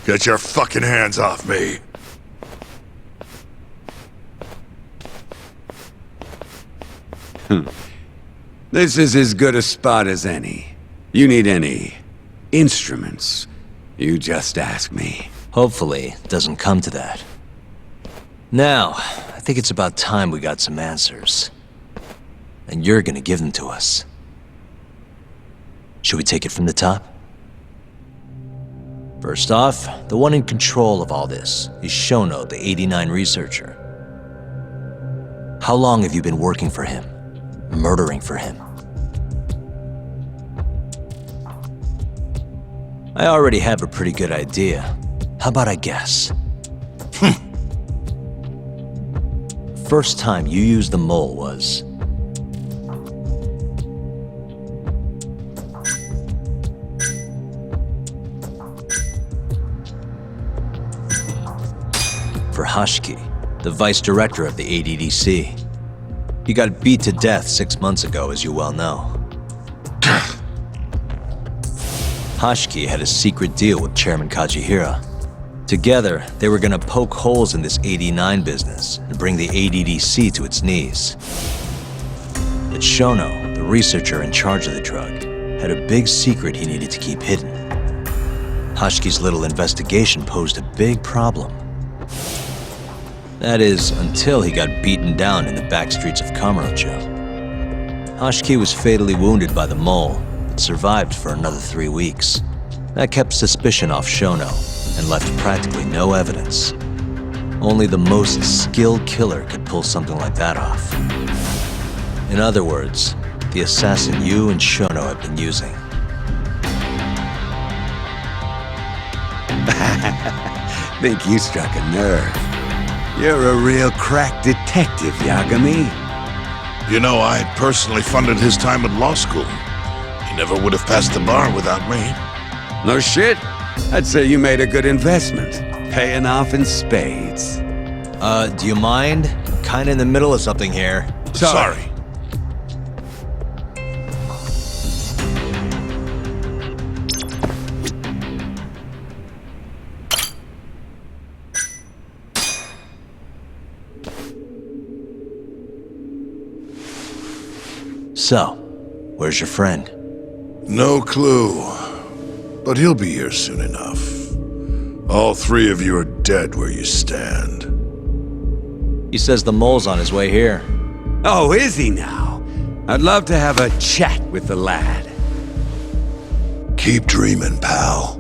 Get your fucking hands off me! This is as good a spot as any. You need any instruments, you just ask me. Hopefully, it doesn't come to that. Now, I think it's about time we got some answers. And you're gonna give them to us. Should we take it from the top? First off, the one in control of all this is Shono, the 89 researcher. How long have you been working for him? Murdering for him? I already have a pretty good idea. How about I guess? First time you used the mole was... for Hashki, the vice director of the ADDC. He got beat to death 6 months ago, as you well know. Hashki had a secret deal with Chairman Kajihira. Together, they were gonna poke holes in this 89 business and bring the ADDC to its knees. But Shono, the researcher in charge of the drug, had a big secret he needed to keep hidden. Hashki's little investigation posed a big problem. That is, until he got beaten down in the back streets of Kamurocho. Hashki was fatally wounded by the mole, but survived for another 3 weeks. That kept suspicion off Shono, and left practically no evidence. Only the most skilled killer could pull something like that off. In other words, the assassin you and Shono have been using. Think you struck a nerve. You're a real crack detective, Yagami. You know, I personally funded his time at law school. He never would have passed the bar without me. No shit. I'd say you made a good investment. Paying off in spades. Do you mind? I'm kinda in the middle of something here. Sorry. So, where's your friend? No clue. But he'll be here soon enough. All three of you are dead where you stand. He says the mole's on his way here. Oh, is he now? I'd love to have a chat with the lad. Keep dreaming, pal.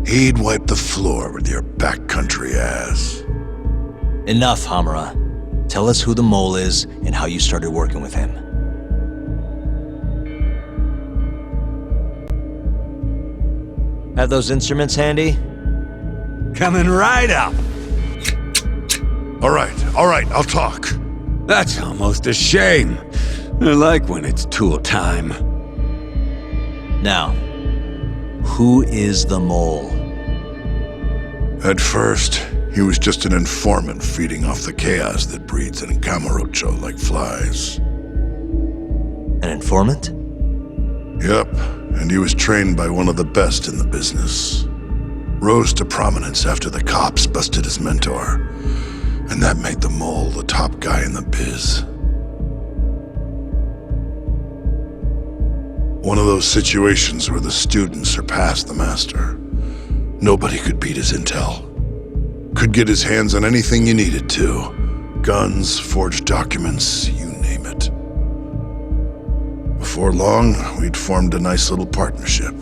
He'd wipe the floor with your backcountry ass. Enough, Hamura. Tell us who the mole is and how you started working with him. Have those instruments handy? Coming right up. All right, I'll talk. That's almost a shame. I like when it's tool time. Now, who is the mole? At first, he was just an informant feeding off the chaos that breeds in Kamurocho like flies. An informant? Yep, and he was trained by one of the best in the business. Rose to prominence after the cops busted his mentor, and that made the mole the top guy in the biz. One of those situations where the student surpassed the master. Nobody could beat his intel. Could get his hands on anything you needed to. Guns, forged documents, you name it. Before long, we'd formed a nice little partnership.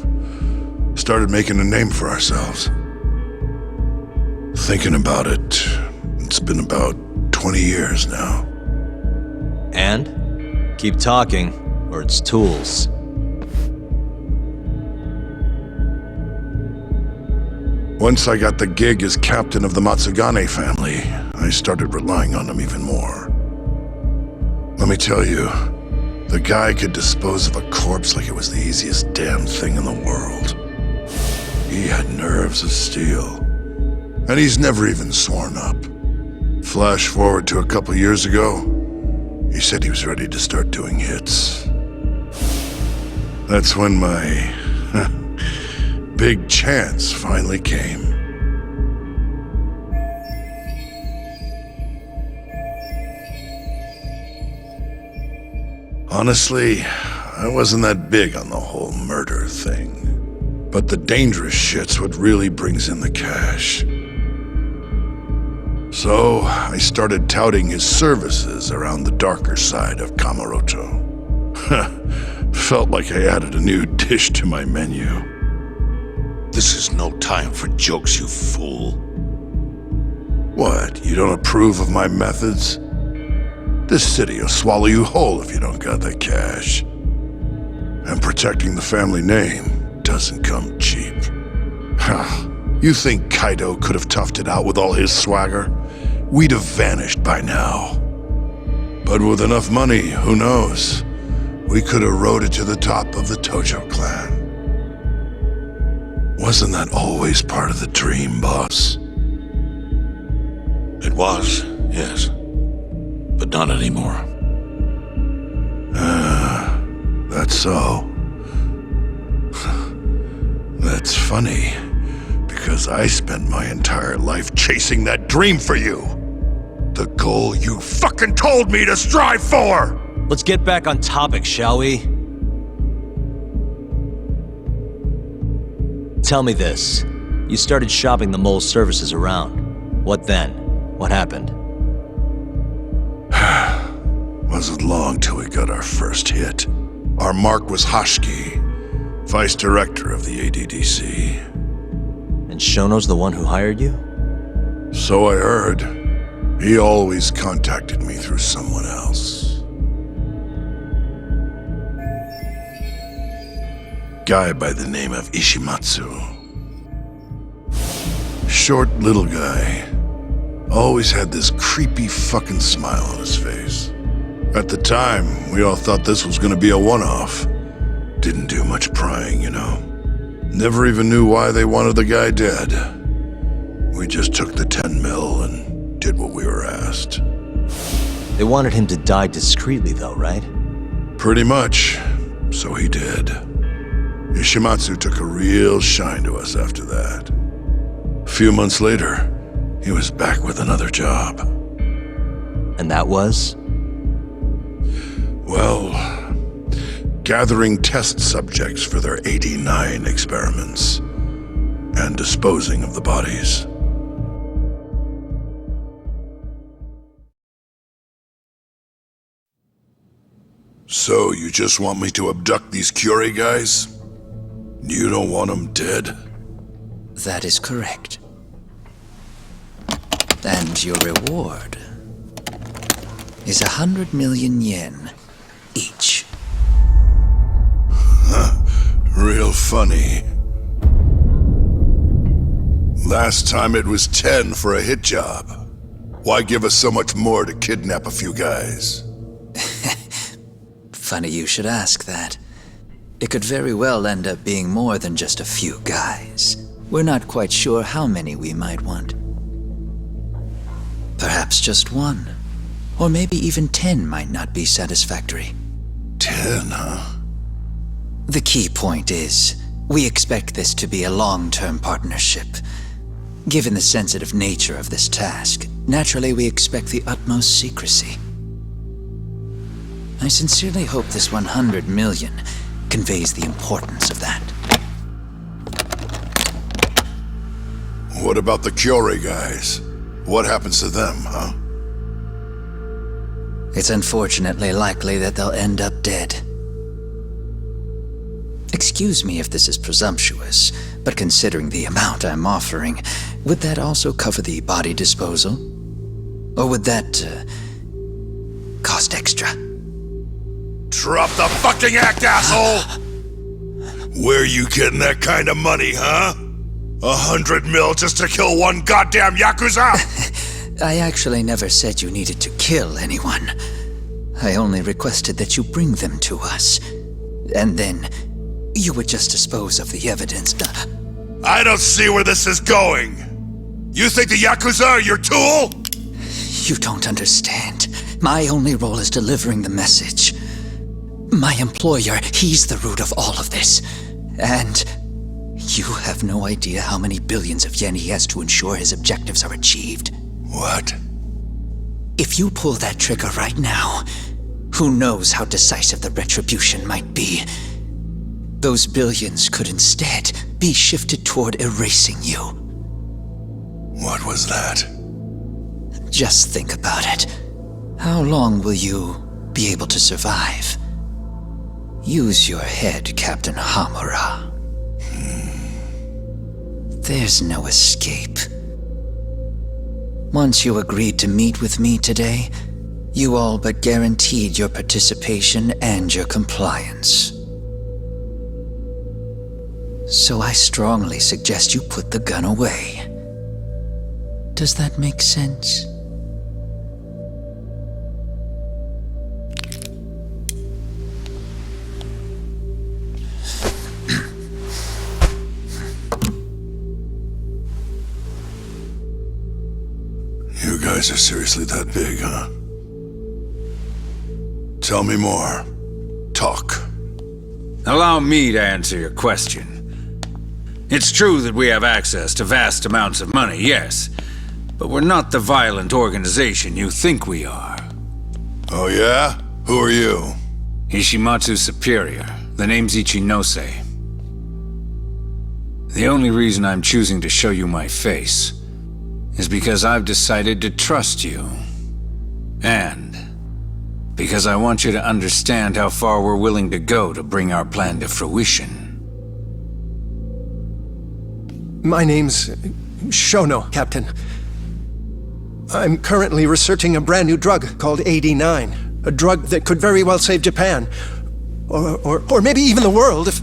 Started making a name for ourselves. Thinking about it, it's been about 20 years now. And? Keep talking, or it's tools. Once I got the gig as captain of the Matsugane family, I started relying on him even more. Let me tell you, the guy could dispose of a corpse like it was the easiest damn thing in the world. He had nerves of steel. And he's never even sworn up. Flash forward to a couple years ago, he said he was ready to start doing hits. That's when my big chance finally came. Honestly, I wasn't that big on the whole murder thing. But the dangerous shit's what really brings in the cash. So, I started touting his services around the darker side of Kamurocho. Felt like I added a new dish to my menu. This is no time for jokes, you fool. What, you don't approve of my methods? This city will swallow you whole if you don't got that cash. And protecting the family name doesn't come cheap. You think Kaido could have toughed it out with all his swagger? We'd have vanished by now. But with enough money, who knows? We could have rode it to the top of the Tojo clan. Wasn't that always part of the dream, boss? It was, yes. But not anymore. That's so. That's funny, because I spent my entire life chasing that dream for you. The goal you fucking told me to strive for! Let's get back on topic, shall we? Tell me this. You started shopping the mole's services around. What then? What happened? Wasn't long till we got our first hit. Our mark was Hashki, vice director of the ADDC. And Shono's the one who hired you? So I heard. He always contacted me through someone else. Guy by the name of Ishimatsu. Short little guy. Always had this creepy fucking smile on his face. At the time, we all thought this was gonna be a one-off. Didn't do much prying, you know. Never even knew why they wanted the guy dead. We just took the 10 mil and did what we were asked. They wanted him to die discreetly though, right? Pretty much. So he did. Ishimatsu took a real shine to us after that. A few months later, he was back with another job. And that was? Well, gathering test subjects for their 89 experiments and disposing of the bodies. So you just want me to abduct these Curie guys? You don't want them dead? That is correct. And your reward is 100 million yen each. Real funny. Last time it was 10 for a hit job. Why give us so much more to kidnap a few guys? Funny you should ask that. It could very well end up being more than just a few guys. We're not quite sure how many we might want. Perhaps just one. Or maybe even 10 might not be satisfactory. 10, huh? The key point is, we expect this to be a long-term partnership. Given the sensitive nature of this task, naturally we expect the utmost secrecy. I sincerely hope this 100 million conveys the importance of that. What about the Curie guys? What happens to them, huh? It's unfortunately likely that they'll end up dead. Excuse me if this is presumptuous, but considering the amount I'm offering, would that also cover the body disposal? Or would that, cost extra? Drop the fucking act, asshole! Where you getting that kind of money, huh? 100 mil just to kill one goddamn Yakuza? I actually never said you needed to kill anyone. I only requested that you bring them to us. And then, you would just dispose of the evidence. I don't see where this is going. You think the Yakuza are your tool? You don't understand. My only role is delivering the message. My employer, he's the root of all of this. And you have no idea how many billions of yen he has to ensure his objectives are achieved. What? If you pull that trigger right now, Who knows how decisive the retribution might be? Those billions could instead be shifted toward erasing you. What was that? Just think about it. How long will you be able to survive? Use your head, Captain Hamura. There's no escape. Once you agreed to meet with me today, you all but guaranteed your participation and your compliance. So I strongly suggest you put the gun away. Does that make sense? You guys are seriously that big, huh? Tell me more. Talk. Allow me to answer your question. It's true that we have access to vast amounts of money, yes. But we're not the violent organization you think we are. Oh yeah? Who are you? Ishimatsu's superior. The name's Ichinose. The only reason I'm choosing to show you my face is because I've decided to trust you. And because I want you to understand how far we're willing to go to bring our plan to fruition. My name's Shono, Captain. I'm currently researching a brand new drug called 89. A drug that could very well save Japan. Or maybe even the world if...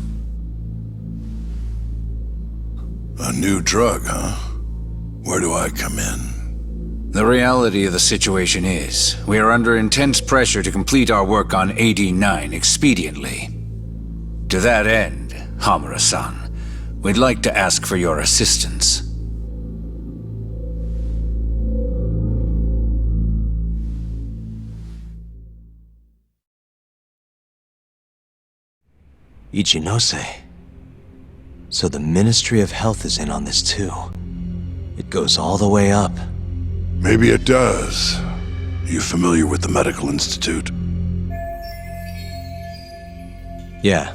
A new drug, huh? Where do I come in? The reality of the situation is, we are under intense pressure to complete our work on 89 expediently. To that end, Hamura-san, we'd like to ask for your assistance. Ichinose. So the Ministry of Health is in on this too. It goes all the way up. Maybe it does. Are you familiar with the Medical Institute? Yeah.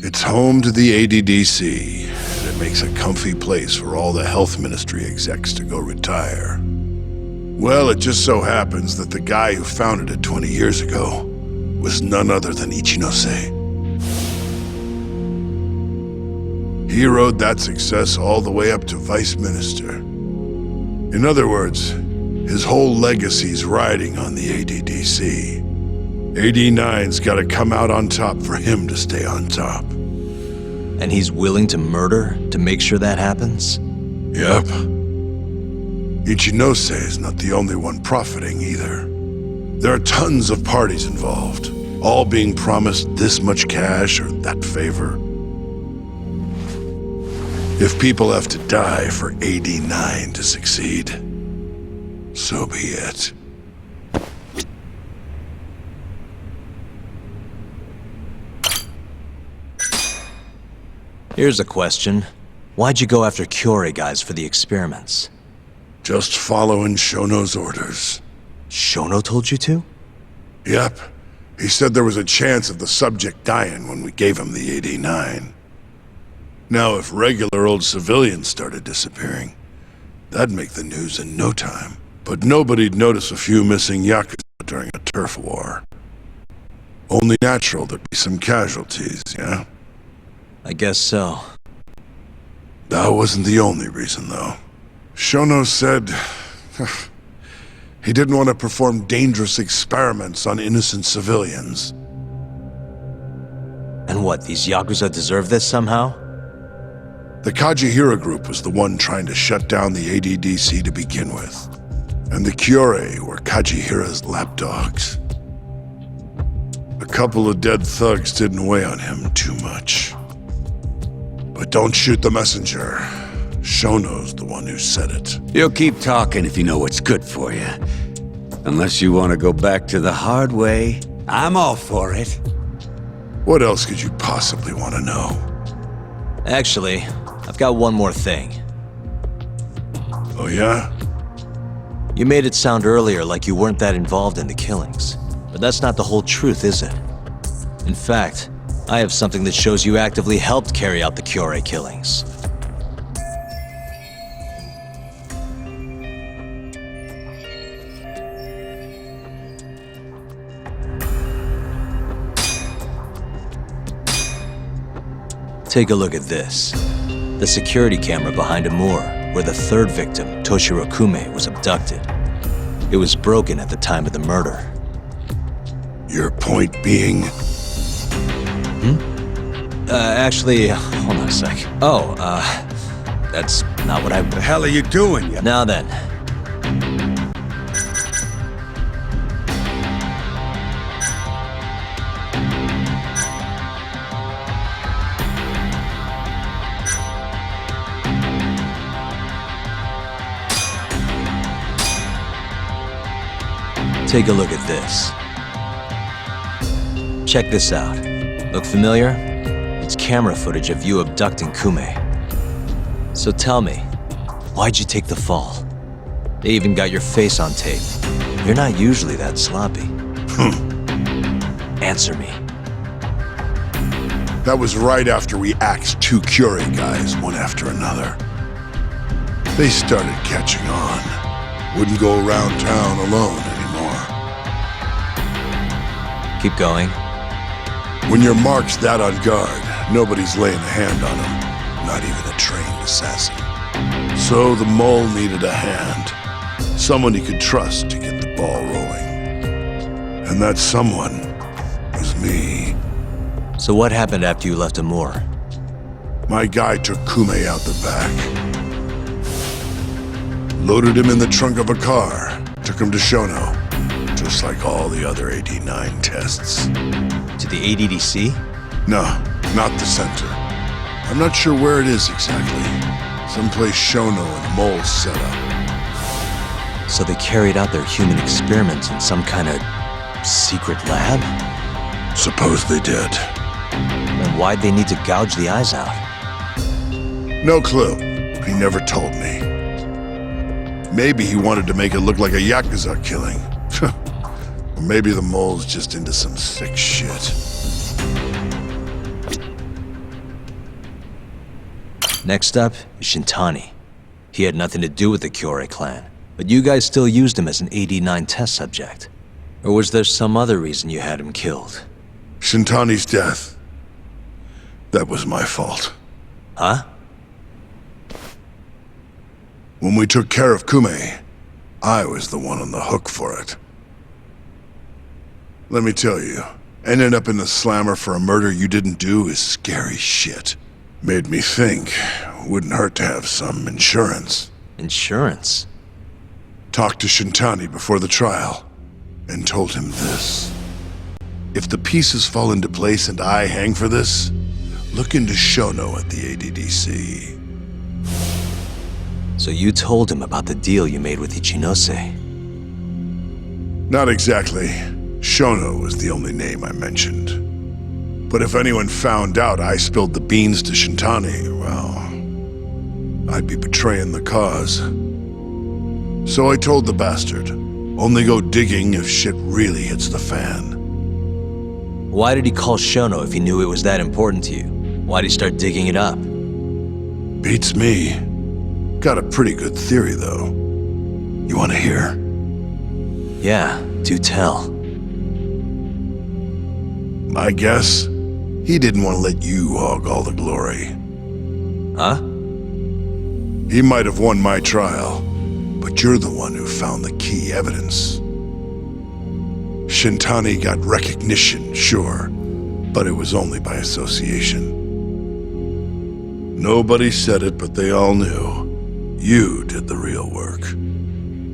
It's home to the ADDC, and it makes a comfy place for all the health ministry execs to go retire. Well, it just so happens that the guy who founded it 20 years ago was none other than Ichinose. He rode that success all the way up to vice minister. In other words, his whole legacy's riding on the ADDC. 89's gotta come out on top for him to stay on top. And he's willing to murder to make sure that happens? Yep. Ichinose is not the only one profiting either. There are tons of parties involved, all being promised this much cash or that favor. If people have to die for 89 to succeed, so be it. Here's a question. Why'd you go after Kyorei guys for the experiments? Just following Shono's orders. Shono told you to? Yep. He said there was a chance of the subject dying when we gave him the 89. Now, if regular old civilians started disappearing, that'd make the news in no time. But nobody'd notice a few missing Yakuza during a turf war. Only natural there'd be some casualties, yeah? I guess so. That wasn't the only reason, though. Shono said he didn't want to perform dangerous experiments on innocent civilians. And what, these Yakuza deserve this somehow? The Kajihira group was the one trying to shut down the ADDC to begin with. And the Kyorei were Kajihira's lapdogs. A couple of dead thugs didn't weigh on him too much. But don't shoot the messenger. Shono's the one who said it. You'll keep talking if you know what's good for you. Unless you want to go back to the hard way, I'm all for it. What else could you possibly want to know? Actually, I've got one more thing. Oh yeah? You made it sound earlier like you weren't that involved in the killings. But that's not the whole truth, is it? In fact, I have something that shows you actively helped carry out the Kyorei killings. Take a look at this. The security camera behind a moor, where the third victim, Toshiro Kume, was abducted. It was broken at the time of the murder. Your point being? Actually, hold on a sec. Oh, that's not what I... The hell are you doing, you? Now then. Take a look at this. Check this out. Look familiar? It's camera footage of you abducting Kume. So tell me, why'd you take the fall? They even got your face on tape. You're not usually that sloppy. Answer me. That was right after we axed 2 Kyorei guys, one after another. They started catching on. Wouldn't go around town alone anymore. Keep going. When your mark's that on guard, nobody's laying a hand on him. Not even a trained assassin. So the mole needed a hand. Someone he could trust to get the ball rolling. And that someone was me. So what happened after you left Amur? My guy took Kume out the back. Loaded him in the trunk of a car. Took him to Shono. Just like all the other 89 tests. To the ADDC? No, not the center. I'm not sure where it is exactly. Someplace Shono and the moles set up. So they carried out their human experiments in some kind of secret lab? Suppose they did. Then why'd they need to gouge the eyes out? No clue. He never told me. Maybe he wanted to make it look like a Yakuza killing. Or maybe the mole's just into some sick shit. Next up is Shintani. He had nothing to do with the Kyorei clan, but you guys still used him as an 89 test subject. Or was there some other reason you had him killed? Shintani's death. That was my fault. Huh? When we took care of Kume, I was the one on the hook for it. Let me tell you, ending up in the slammer for a murder you didn't do is scary shit. Made me think, wouldn't hurt to have some insurance. Insurance? Talked to Shintani before the trial, and told him this. If the pieces fall into place and I hang for this, look into Shono at the ADDC. So you told him about the deal you made with Ichinose? Not exactly. Shono was the only name I mentioned. But if anyone found out I spilled the beans to Shintani, well, I'd be betraying the cause. So I told the bastard, only go digging if shit really hits the fan. Why did he call Shono if he knew it was that important to you? Why'd he start digging it up? Beats me. Got a pretty good theory, though. You want to hear? Yeah, do tell. My guess? He didn't want to let you hog all the glory. Huh? He might have won my trial, but you're the one who found the key evidence. Shintani got recognition, sure, but it was only by association. Nobody said it, but they all knew. You did the real work.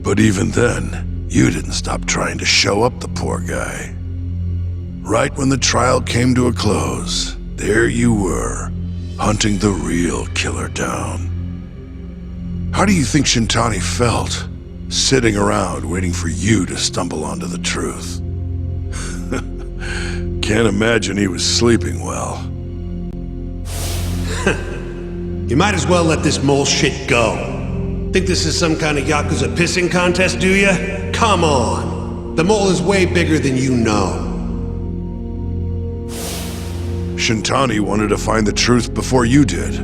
But even then, you didn't stop trying to show up the poor guy. Right when the trial came to a close, there you were, hunting the real killer down. How do you think Shintani felt, sitting around waiting for you to stumble onto the truth? Can't imagine he was sleeping well. You might as well let this mole shit go. Think this is some kind of Yakuza pissing contest, do ya? Come on. The mole is way bigger than you know. Shintani wanted to find the truth before you did.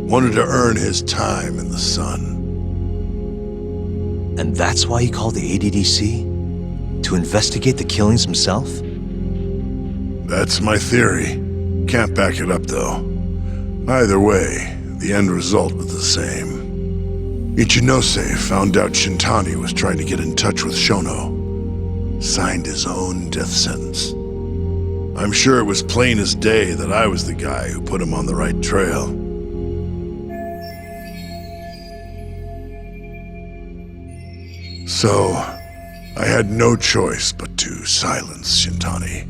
Wanted to earn his time in the sun. And that's why he called the ADDC? To investigate the killings himself? That's my theory. Can't back it up, though. Either way, the end result was the same. Ichinose found out Shintani was trying to get in touch with Shono. Signed his own death sentence. I'm sure it was plain as day that I was the guy who put him on the right trail. So, I had no choice but to silence Shintani.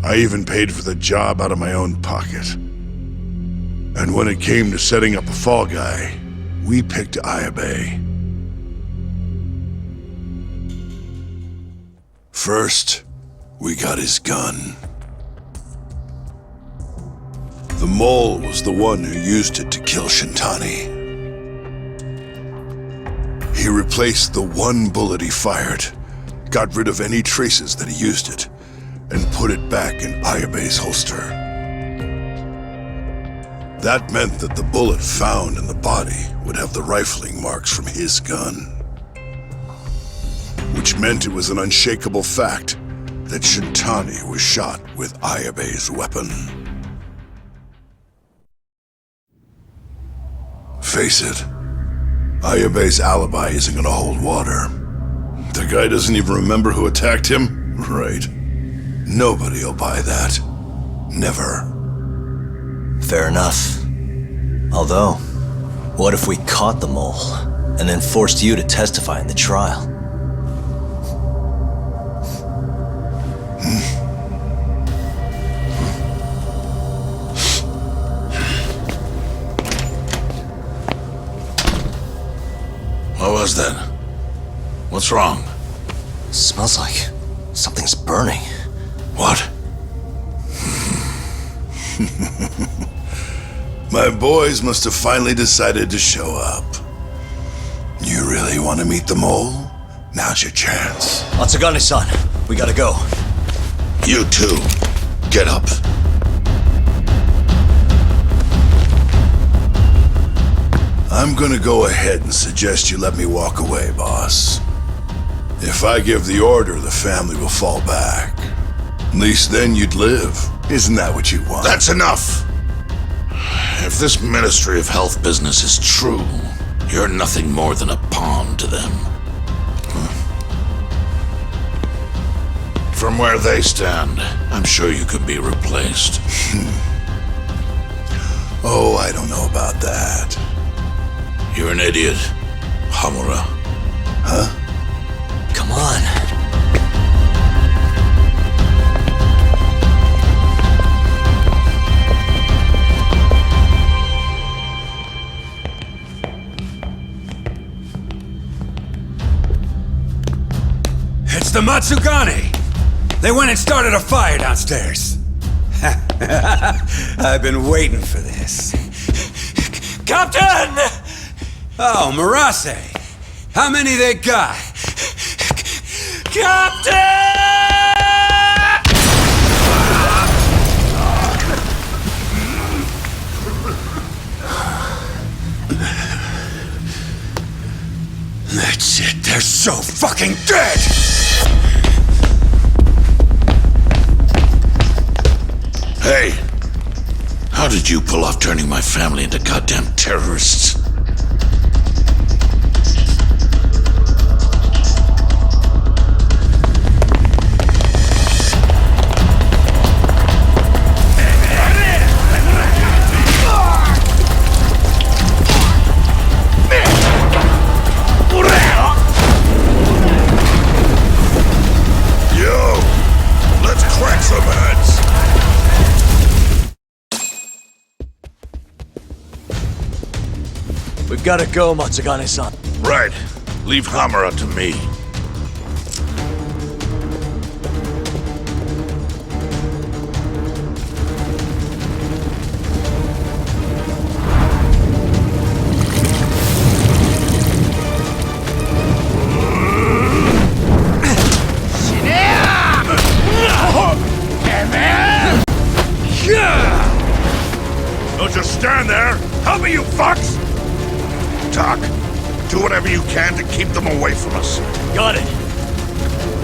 I even paid for the job out of my own pocket. And when it came to setting up a fall guy, we picked Ayabe. First, we got his gun. The mole was the one who used it to kill Shintani. He replaced the one bullet he fired, got rid of any traces that he used it, and put it back in Ayabe's holster. That meant that the bullet found in the body would have the rifling marks from his gun. Which meant it was an unshakable fact that Shintani was shot with Ayabe's weapon. Face it, Ayabe's alibi isn't gonna hold water. The guy doesn't even remember who attacked him? Right. Nobody'll buy that. Never. Fair enough. Although, what if we caught the mole, and then forced you to testify in the trial? What was that? What's wrong? Smells like something's burning. What? My boys must have finally decided to show up. You really want to meet the mole? Now's your chance. Matsugane-san, we gotta go. You too. Get up. I'm gonna go ahead and suggest you let me walk away, boss. If I give the order, the family will fall back. At least then you'd live. Isn't that what you want? That's enough! If this Ministry of Health business is true, you're nothing more than a pawn to them. From where they stand, I'm sure you could be replaced. Oh, I don't know about that. You're an idiot, Hamura. Huh? Come on. It's the Matsugane! They went and started a fire downstairs. I've been waiting for this. Captain! Oh, Marase! How many they got? Captain! That's it, they're so fucking dead! Hey! How did you pull off turning my family into goddamn terrorists? We've gotta go, Matsugane-san. Right. Leave Hamura to me. Don't just stand there! Help me, you fucks! Doc, do whatever you can to keep them away from us. Got it.